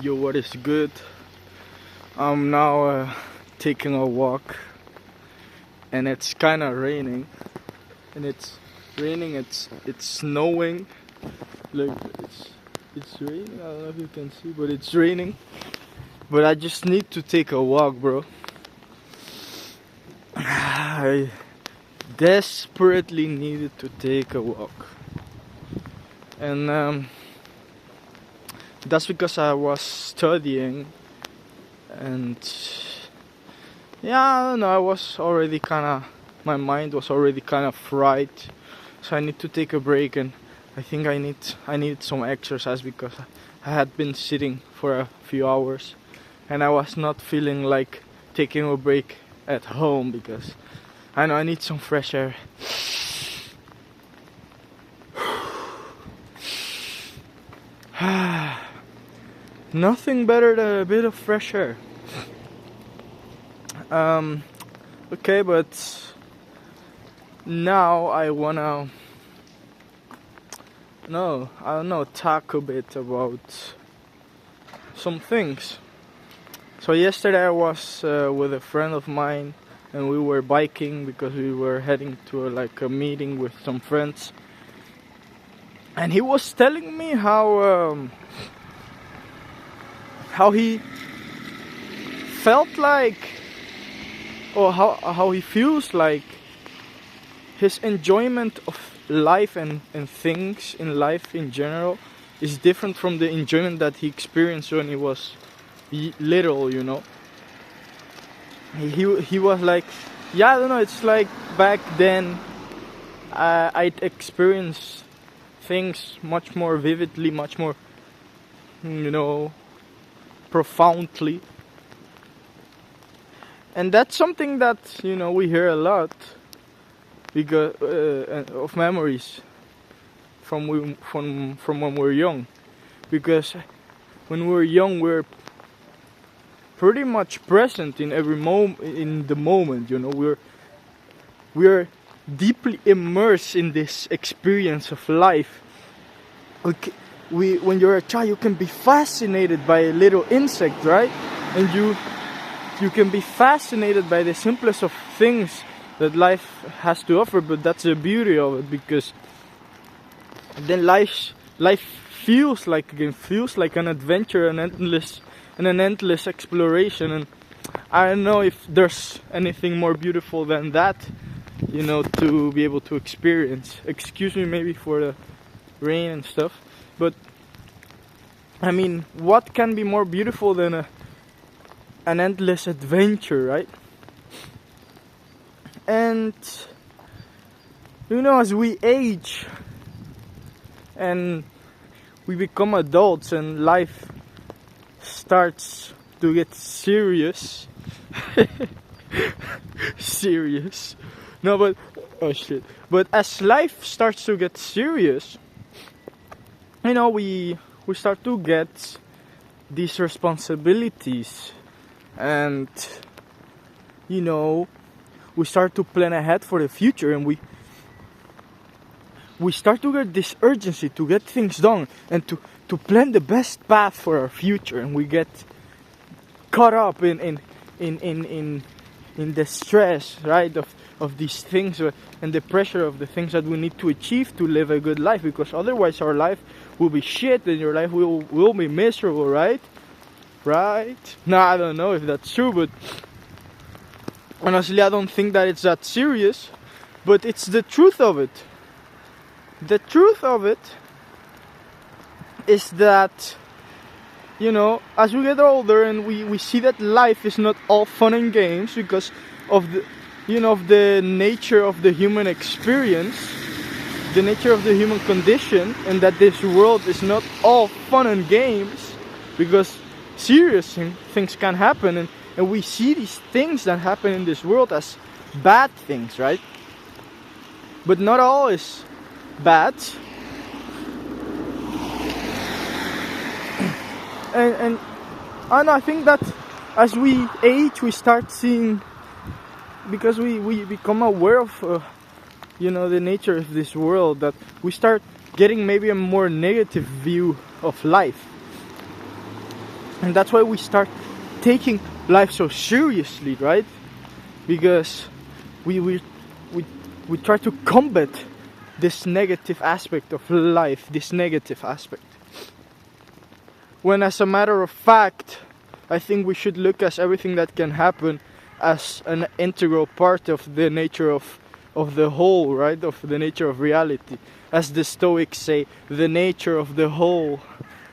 Yo, what is good? I'm now taking a walk, and it's kind of raining. And it's raining. It's snowing. Look, it's raining. I don't know if you can see, but it's raining. But I just need to take a walk, bro. I desperately needed to take a walk, and that's because I was studying, and yeah, I don't know, I was already my mind was already kind of fried, so I need to take a break, and I think I needed some exercise because I had been sitting for a few hours, and I was not feeling like taking a break at home because I know I need some fresh air. Nothing better than a bit of fresh air. Okay, but now I don't know, talk a bit about some things. So yesterday I was with a friend of mine, and we were biking because we were heading to a meeting with some friends. And he was telling me how he felt like, or how he feels like his enjoyment of life and things in life in general is different from the enjoyment that he experienced when he was little, you know. He was like, yeah, I don't know, it's like back then I'd experienced things much more vividly, much more, profoundly. And that's something that, we hear a lot because of memories from when we're young. Because when we're young, we're pretty much present in every in the moment, we're deeply immersed in this experience of life. Okay, when you're a child, you can be fascinated by a little insect, right? And you can be fascinated by the simplest of things that life has to offer. But that's the beauty of it, because then life feels like an adventure, an endless exploration. And I don't know if there's anything more beautiful than that, to be able to experience. Excuse me maybe for the rain and stuff, but I mean, what can be more beautiful than an endless adventure, right? And as we age and we become adults and life starts to get serious. Serious. No, but oh shit. But as life starts to get serious, we start to get these responsibilities, and we start to plan ahead for the future, and we start to get this urgency to get things done and to plan the best path for our future, and we get caught up in the stress, right, of these things, and the pressure of the things that we need to achieve to live a good life, because otherwise our life will be shit and your life will be miserable, right? No, I don't know if that's true, but honestly I don't think that it's that serious, but it's the truth of it. The truth of it is that, as we get older and we see that life is not all fun and games because of the nature of the human experience, the nature of the human condition, and that this world is not all fun and games because serious things can happen, and we see these things that happen in this world as bad things, right? But not all is bad. And I think that as we age, we start seeing, because we become aware of the nature of this world, that we start getting maybe a more negative view of life. And that's why we start taking life so seriously, right? Because we try to combat this negative aspect of life, this negative aspect. When as a matter of fact, I think we should look at everything that can happen as an integral part of the nature of the whole, right? Of the nature of reality. As the Stoics say, the nature of the whole.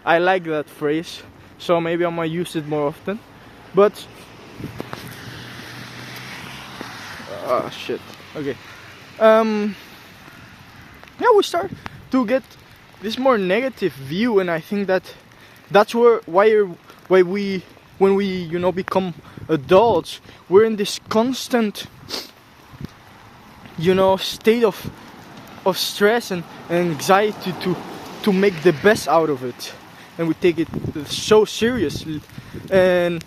I like that phrase, so maybe I might use it more often. But shit. Okay. Yeah, we start to get this more negative view, and I think that's why we, when we become adults, we're in this constant state of stress and anxiety to make the best out of it, and we take it so seriously. And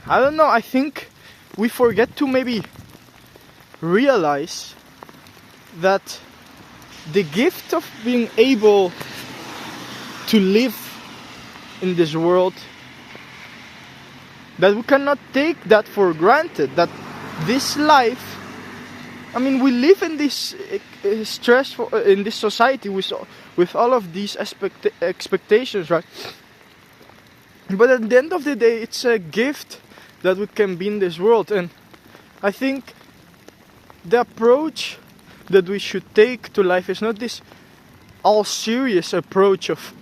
I don't know, I think we forget to maybe realize that the gift of being able to live in this world, that we cannot take that for granted, that this life, I mean, we live in this stressful, in this society with all of these expectations, right? But at the end of the day, it's a gift that we can be in this world. And I think the approach that we should take to life is not this all serious approach of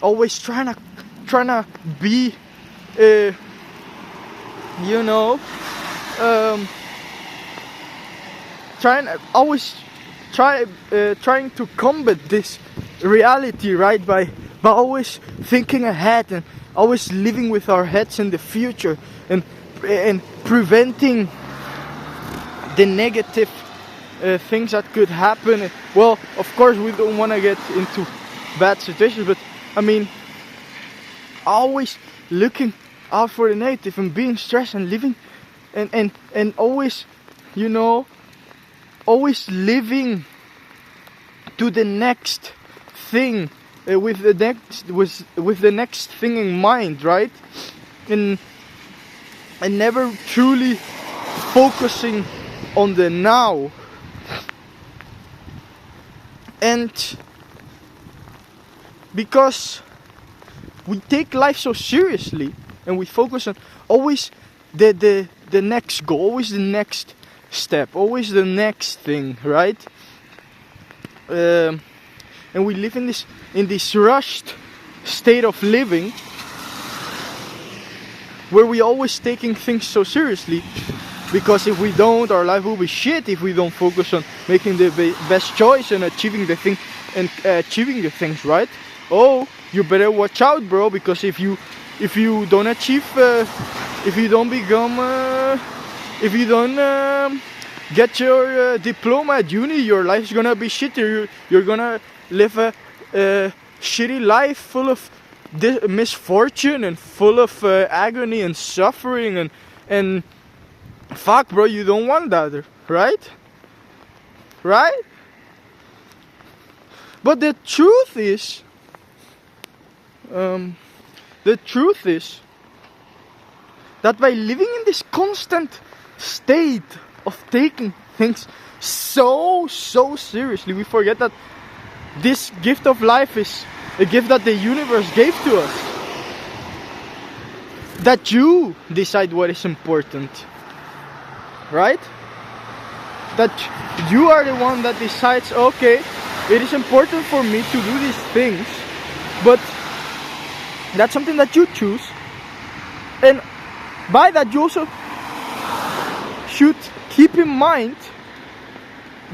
always trying to be trying to combat this reality, right, by always thinking ahead and always living with our heads in the future and preventing the negative things that could happen. Well, of course we don't want to get into bad situations, but I mean, always looking out for the negative and being stressed and living and always always living to the next thing, with the next thing in mind, right? And never truly focusing on the now. And because we take life so seriously and we focus on always the next goal, always the next step, always the next thing, right? And we live in this rushed state of living where we always taking things so seriously, because if we don't, our life will be shit if we don't focus on making the best choice and achieving the thing and achieving the things, right? Oh, you better watch out, bro, because if you don't achieve, if you don't get your diploma at uni, your life's gonna be shitty. You're gonna live a shitty life full of misfortune and full of agony and suffering and fuck, bro, you don't want that, right? Right? But the truth is that by living in this constant state of taking things so seriously, we forget that this gift of life is a gift that the universe gave to us. That you decide what is important, right? That you are the one that decides, okay, it is important for me to do these things, but that's something that you choose. And by that, you also should keep in mind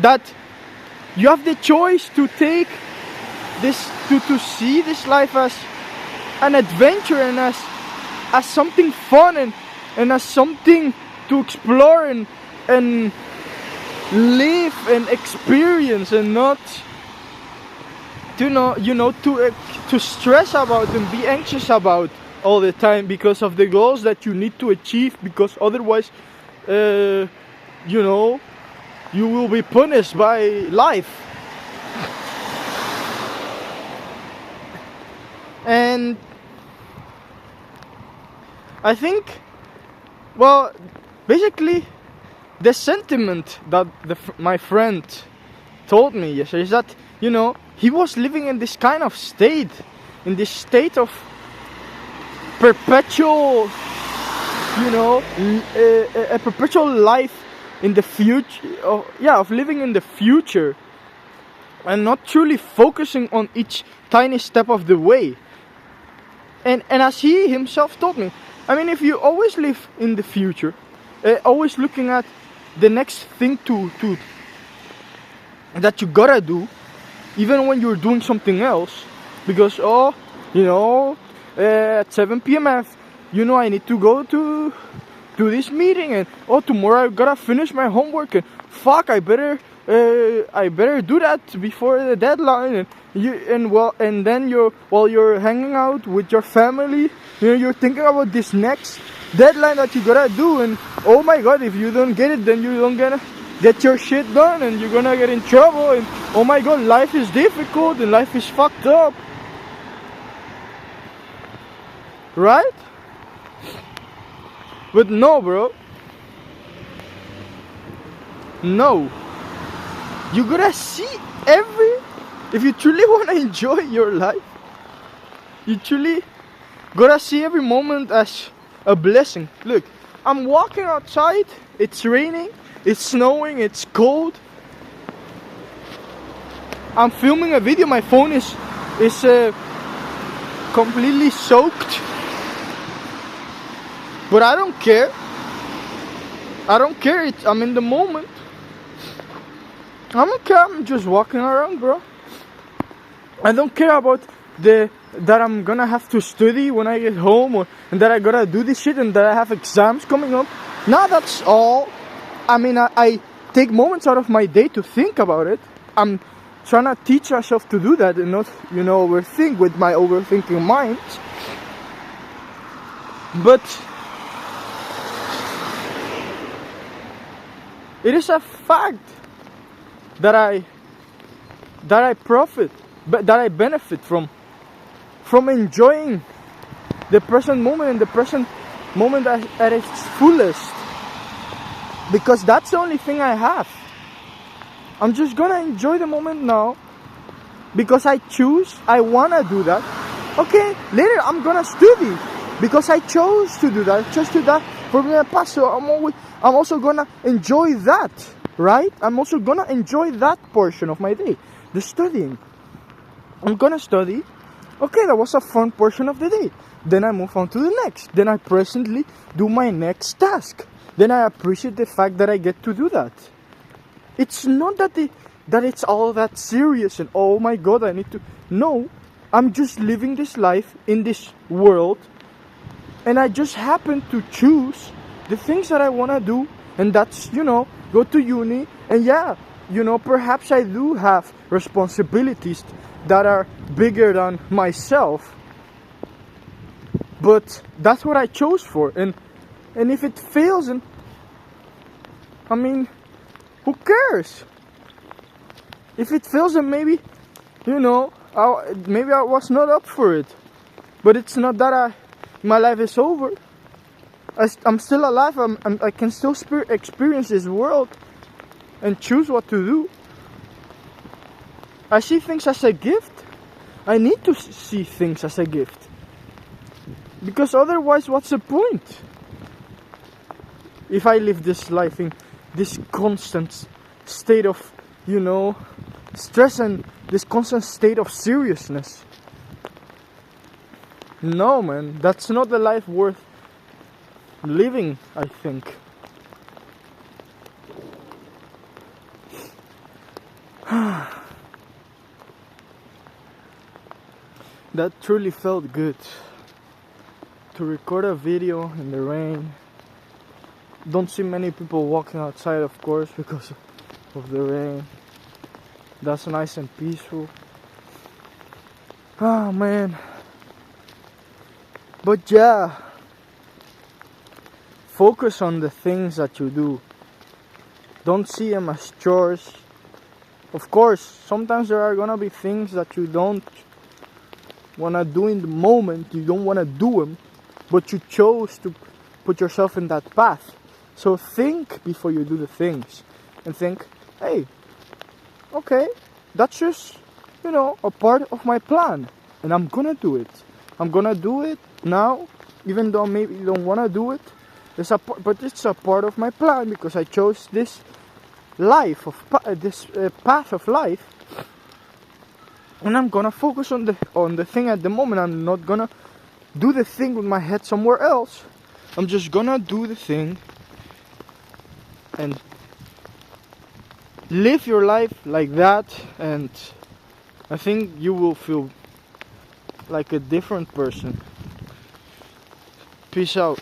that you have the choice to take this, to see this life as an adventure and as something fun and as something to explore and live and experience, and not to stress about and be anxious about all the time because of the goals that you need to achieve, because otherwise you will be punished by life. And I think, well, basically, the sentiment that my friend told me yesterday is that, he was living in this kind of state, in this state of perpetual, a perpetual life in the future, of living in the future, and not truly focusing on each tiny step of the way. And as he himself told me, I mean, if you always live in the future, always looking at the next thing that you gotta do, even when you're doing something else, because at 7 p.m. I need to go to this meeting, and tomorrow I gotta finish my homework, and fuck, I better do that before the deadline. And then while you're hanging out with your family, you're thinking about this next deadline that you gotta do, and oh my god, if you don't get it, then you don't gonna get your shit done, and you're gonna get in trouble, and oh my god, life is difficult and life is fucked up, right? But no, bro, no, you gotta see if you truly want to enjoy your life, you truly gotta see every moment as a blessing. Look, I'm walking outside, it's raining, it's snowing, it's cold. I'm filming a video, my phone is completely soaked. But I don't care. I'm in the moment. I don't care, I'm just walking around, bro. I don't care about that I'm gonna have to study when I get home, and that I gotta do this shit, and that I have exams coming up. No, that's all. I mean, I take moments out of my day to think about it. I'm trying to teach myself to do that and not, overthink with my overthinking mind. But it is a fact that I profit, but that I benefit from enjoying the present moment, and the present moment at its fullest, because that's the only thing I have. I'm just gonna enjoy the moment now because I wanna do that. Okay, later I'm gonna study because I chose to do that. I chose to do that for me in the past, so I'm also gonna enjoy that, right? I'm also gonna enjoy that portion of my day, the studying. I'm gonna study. Okay, that was a fun portion of the day. Then I move on to the next. Then I presently do my next task. Then I appreciate the fact that I get to do that. It's not that it's all that serious and oh my god, I need to. No, I'm just living this life in this world, and I just happen to choose the things that I want to do, and that's, go to uni, and perhaps I do have responsibilities that are bigger than myself, but that's what I chose for, and if it fails, and I mean, who cares? If it fails, then maybe, maybe I was not up for it, but it's not that my life is over. I'm still alive. I can still experience this world and choose what to do. I see things as a gift. I need to see things as a gift, because otherwise, what's the point? If I live this life in this constant state of, stress, and this constant state of seriousness. No, man, that's not the life worth living, I think. That truly felt good. To record a video in the rain. Don't see many people walking outside, of course, because of the rain. That's nice and peaceful. Oh man. But yeah, focus on the things that you do. Don't see them as chores. Of course, sometimes there are gonna be things that you don't wanna do in the moment, you don't wanna do them, but you chose to put yourself in that path. So think before you do the things, and think, hey, okay, that's just, a part of my plan, and I'm gonna do it. I'm gonna do it now, even though maybe you don't wanna do it. But it's a part of my plan because I chose this path of life, and I'm gonna focus on the thing at the moment. I'm not gonna do the thing with my head somewhere else. I'm just gonna do the thing and live your life like that, and I think you will feel like a different person. Peace out.